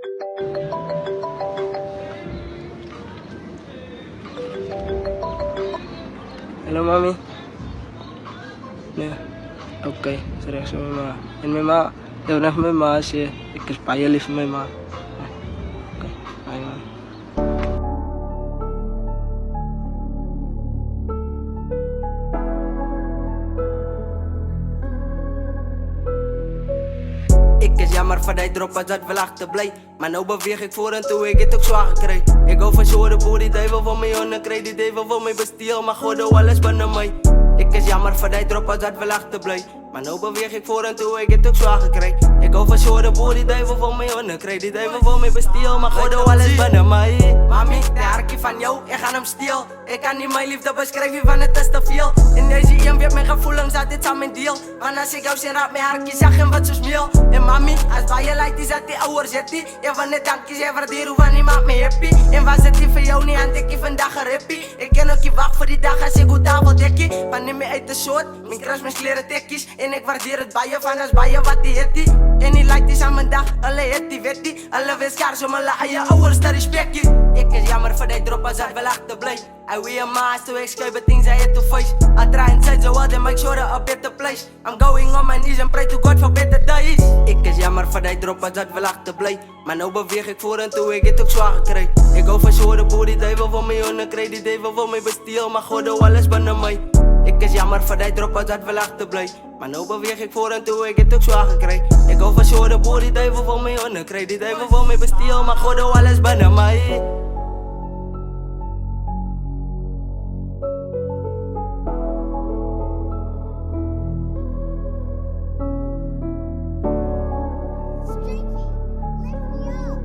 Hello, Mami. Ja, oké, zeg zo met ma. En met ma, heel erg met ma, als je, ik is bij je lief met ma. Oké, bye, man. Ik is jammer van die drop, als dat wel achterblijf. Maar nou beweeg ik voor en toe, ik het ook zwaar gekregen. Ik hou van shore boer, die duivel van mij onderkrijg. Die duivel van mij bestiel, maar god doe alles binnen mij. Ik is jammer van die drop, als dat wel achterblijf. Maar nou beweeg ik voor en toe, ik het ook zwaar gekregen. Ik hou van shore boer, die duivel van mij onderkrijg. Die duivel van mij bestiel, maar god doe alles binnen mij. Mami, de harkie van jou, ik ga hem steel. Ik kan niet mijn liefde beschrijven, van het is te veel. In deze iem weet mijn gevoelens dat dit samen deel. Want als ik jou zin raad, mijn harkie zag hem wat zo smeel. En mami, als bij je lijkt, is dat die ouder zet die. En van de dankjes, jij waardeer hoe van die maakt me happy. En was het die voor jou niet aan, ik vandaag een rappie. Ik ken ook je wacht voor die dag als ik goed tafeldekkie. Van neem me uit de soort, mijn kruis, mijn kleren tekkies. En ik waardeer het bij je, van als bij je wat die het die. En die lijkt is aan mijn dag, alle het die weet die. Alle wens kaar, zo me aan je ouders, dat respect je. Ik is jammer voor die drop, als dat wel achterblijf. I wear a mask to escape the things I had to face. I try and change the world and make sure a better place. I'm going on my knees and pray to God for better days. Ik is jammer voor die drop, als dat wel achterblijf. Maar nou beweeg ik voor en toe, ik het ook zwaar gekregen. Ik hou van shore boer, die duivel van mij onderkrijg. Die duivel van mij bestiel, maar god doe alles binnen mij. Ik is jammer voor die drop, als dat wel achterblijf. Maar nou beweeg ik voor en toe, ik het ook zwaar gekregen. Ik hou van shore boer, die duivel van mij onderkrijg. Die duivel van mij bestiel, maar god doe alles binnen mij. Streaky, lift me up.